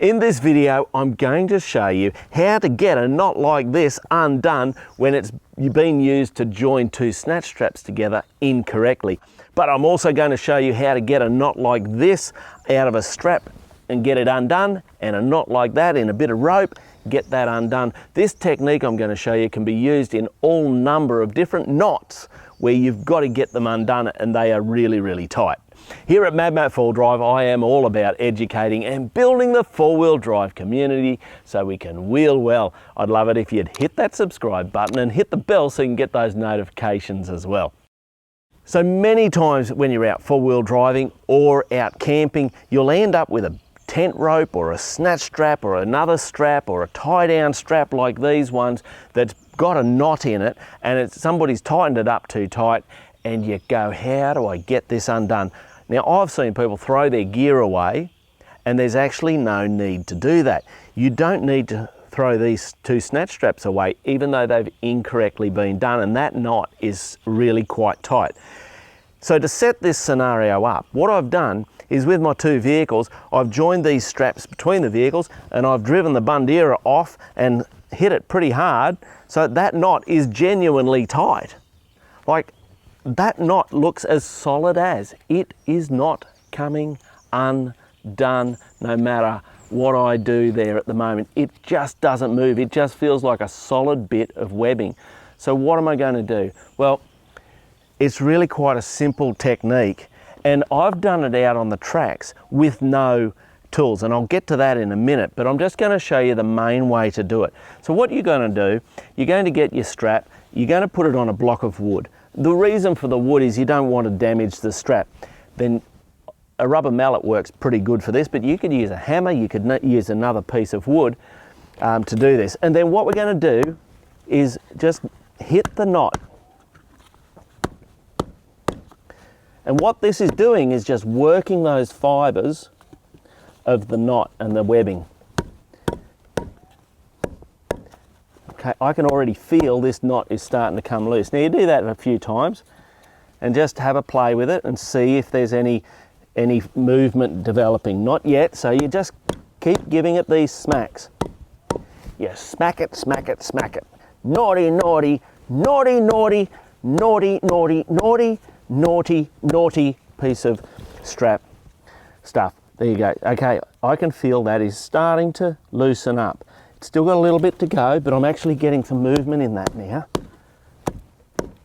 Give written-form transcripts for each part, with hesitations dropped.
In this video, I'm going to show you how to get a knot like this undone when it's been used to join two snatch straps together incorrectly. But I'm also going to show you how to get a knot like this out of a strap and get it undone, and a knot like that in a bit of rope, get that undone. This technique I'm going to show you can be used in all number of different knots where you've got to get them undone and they are really, really tight. Here at MadMat 4Drive, I am all about educating and building the four-wheel drive community so we can wheel well. I'd love it if you'd hit that subscribe button and hit the bell so you can get those notifications as well. So many times when you're out four-wheel driving or out camping, you'll end up with a tent rope or a snatch strap or another strap or a tie-down strap like these ones that's got a knot in it, and somebody's tightened it up too tight, and you go, how do I get this undone? Now, I've seen people throw their gear away, and there's actually no need to do that. You don't need to throw these two snatch straps away, even though they've incorrectly been done, and that knot is really quite tight. So to set this scenario up, what I've done is with my two vehicles, I've joined these straps between the vehicles and I've driven the Bandera off and hit it pretty hard so that knot is genuinely tight. Like, that knot looks as solid as. It is not coming undone no matter what I do there at the moment. It just doesn't move. It just feels like a solid bit of webbing. So what am I going to do? Well, it's really quite a simple technique, and I've done it out on the tracks with no tools, and I'll get to that in a minute, but I'm just going to show you the main way to do it. So what you're going to do, you're going to get your strap, you're going to put it on a block of wood. The reason for the wood is you don't want to damage the strap. Then a rubber mallet works pretty good for this, but you could use a hammer, you could use another piece of wood to do this. And then what we're going to do is just hit the knot. And what this is doing is just working those fibers of the knot and the webbing. Okay, I can already feel this knot is starting to come loose. Now you do that a few times and just have a play with it and see if there's any movement developing. Not yet, so you just keep giving it these smacks. You smack it, smack it, smack it. Naughty, naughty, naughty, naughty, naughty, naughty, naughty, naughty, naughty piece of strap stuff. There you go. Okay, I can feel that is starting to loosen up. It's still got a little bit to go, but I'm actually getting some movement in that now.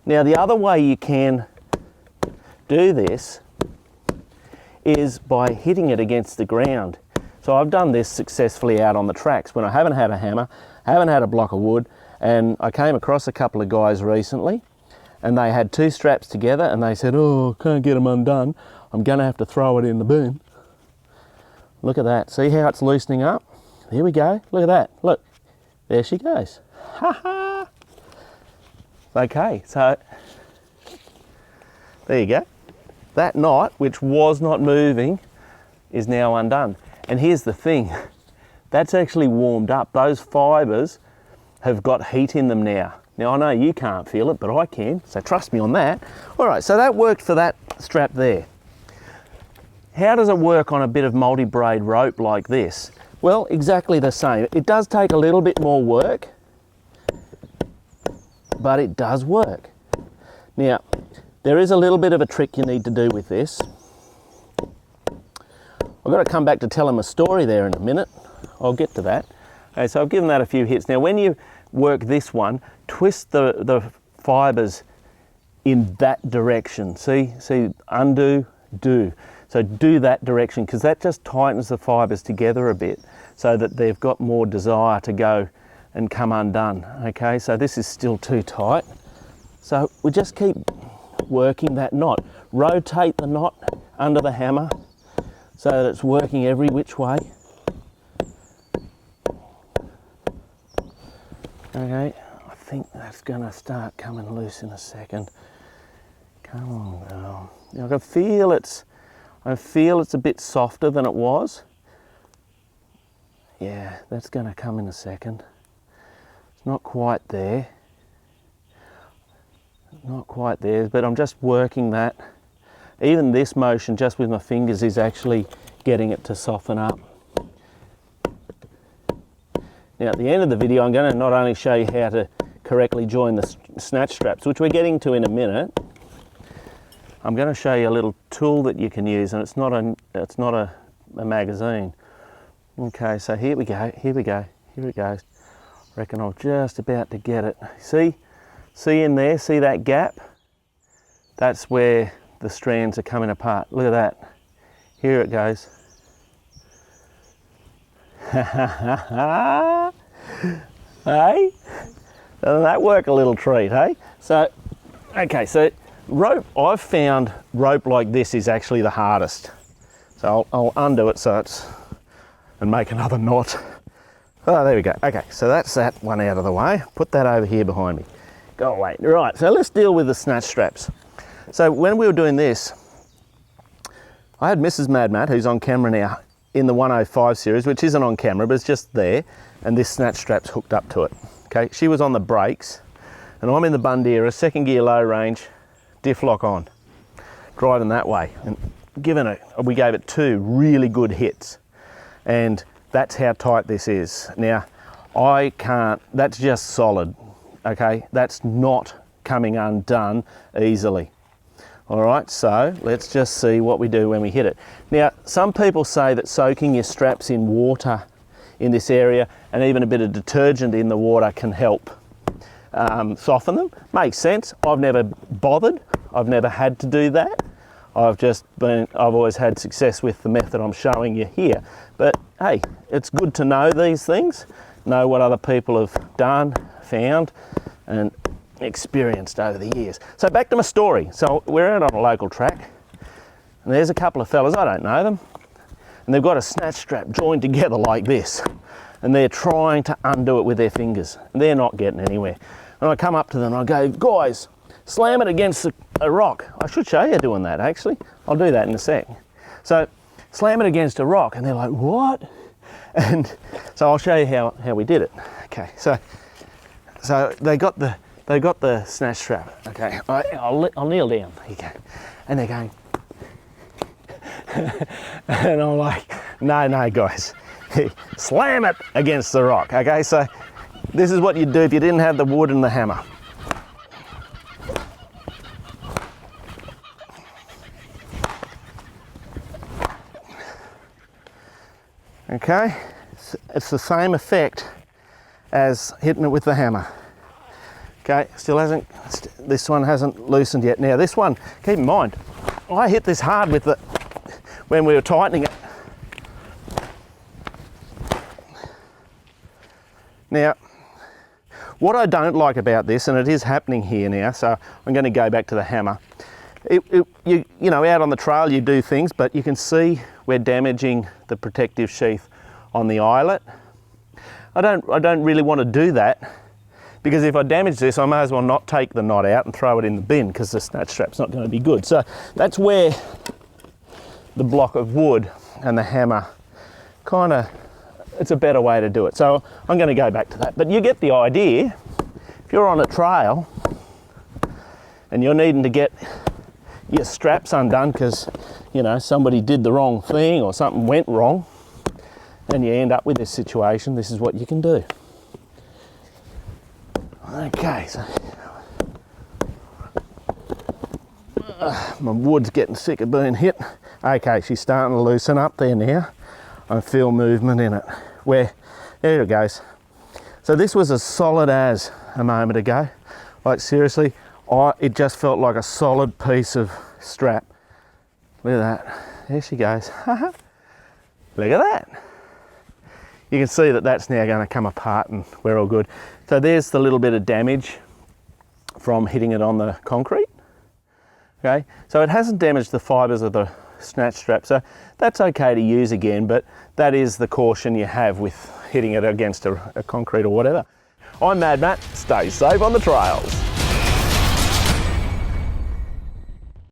Now, the other way you can do this is by hitting it against the ground. So I've done this successfully out on the tracks when I haven't had a hammer, haven't had a block of wood, and I came across a couple of guys recently and they had two straps together and they said, oh, can't get them undone. I'm going to have to throw it in the bin. Look at that. See how it's loosening up? There we go. Look at that. Look. There she goes. Ha ha. Okay, so there you go. That knot, which was not moving, is now undone. And here's the thing. That's actually warmed up. Those fibers have got heat in them now. Now, I know you can't feel it, but I can, so trust me on that. All right, so that worked for that strap there. How does it work on a bit of multi-braid rope like this? Well, exactly the same. It does take a little bit more work, but it does work. Now, there is a little bit of a trick you need to do with this. I've got to come back to tell him a story there in a minute. I'll get to that. Okay, so I've given that a few hits. Now, when you work this one, twist the fibers in that direction. See, undo, do. So do that direction, because that just tightens the fibers together a bit so that they've got more desire to go and come undone. Okay, so this is still too tight. So we just keep working that knot. Rotate the knot under the hammer so that it's working every which way. Okay, I think that's going to start coming loose in a second. Come on now. I can feel it's a bit softer than it was. Yeah, that's going to come in a second. It's not quite there. Not quite there, but I'm just working that. Even this motion just with my fingers is actually getting it to soften up. Now at the end of the video, I'm going to not only show you how to correctly join the snatch straps, which we're getting to in a minute, I'm going to show you a little tool that you can use, and it's not a magazine. Okay, so here we go, here it goes. I reckon I'm just about to get it. See in there, see that gap? That's where the strands are coming apart. Look at that. Here it goes. Hey? Doesn't that work a little treat, hey? So, okay, so rope, I've found rope like this is actually the hardest. So I'll undo it and make another knot. Oh, there we go. Okay, so that's that one out of the way. Put that over here behind me. Go away. Right, so let's deal with the snatch straps. So when we were doing this, I had Mrs. Mad Matt, who's on camera now, in the 105 series, which isn't on camera, but it's just there, and this snatch strap's hooked up to it. Okay, she was on the brakes, and I'm in the Bundera, second gear low range, diff lock on, driving that way, and we gave it 2 really good hits, and that's how tight this is. Now, that's just solid, okay? That's not coming undone easily. All right, so let's just see what we do when we hit it. Now, some people say that soaking your straps in water in this area and even a bit of detergent in the water can help soften them. Makes sense. I've never bothered. I've never had to do that. I've always had success with the method I'm showing you here. But hey, it's good to know these things, know what other people have done, found, and experienced over the years. So back to my story. So we're out on a local track, and there's a couple of fellas, I don't know them, and they've got a snatch strap joined together like this, and they're trying to undo it with their fingers, and they're not getting anywhere. And I come up to them and I go, guys, slam it against a rock. I should show you doing that actually. I'll do that in a sec. So slam it against a rock, and they're like, what? And so I'll show you how we did it. Okay, so they got the snatch strap. Okay, I'll kneel down. Here you go. And they're going, and I'm like, no, guys, slam it against the rock. Okay, so this is what you'd do if you didn't have the wood and the hammer. Okay, it's the same effect as hitting it with the hammer. Okay, this one hasn't loosened yet. Now this one, keep in mind, I hit this hard when we were tightening it. Now, what I don't like about this, and it is happening here now, so I'm going to go back to the hammer. You know, out on the trail you do things, but you can see we're damaging the protective sheath on the eyelet. I don't really want to do that, because if I damage this, I may as well not take the knot out and throw it in the bin, because the snatch strap's not going to be good. So that's where the block of wood and the hammer it's a better way to do it. So I'm going to go back to that. But you get the idea. If you're on a trail and you're needing to get your straps undone because, you know, somebody did the wrong thing or something went wrong, and you end up with this situation, this is what you can do. Okay, so my wood's getting sick of being hit. Okay, she's starting to loosen up there now. I feel movement in it. There it goes. So this was as solid as a moment ago. Like seriously, it just felt like a solid piece of strap. Look at that. There she goes. Look at that. You can see that that's now going to come apart and we're all good. So there's the little bit of damage from hitting it on the concrete. Okay, so it hasn't damaged the fibres of the snatch strap, so that's okay to use again, but that is the caution you have with hitting it against a concrete or whatever. I'm Mad Matt, stay safe on the trails.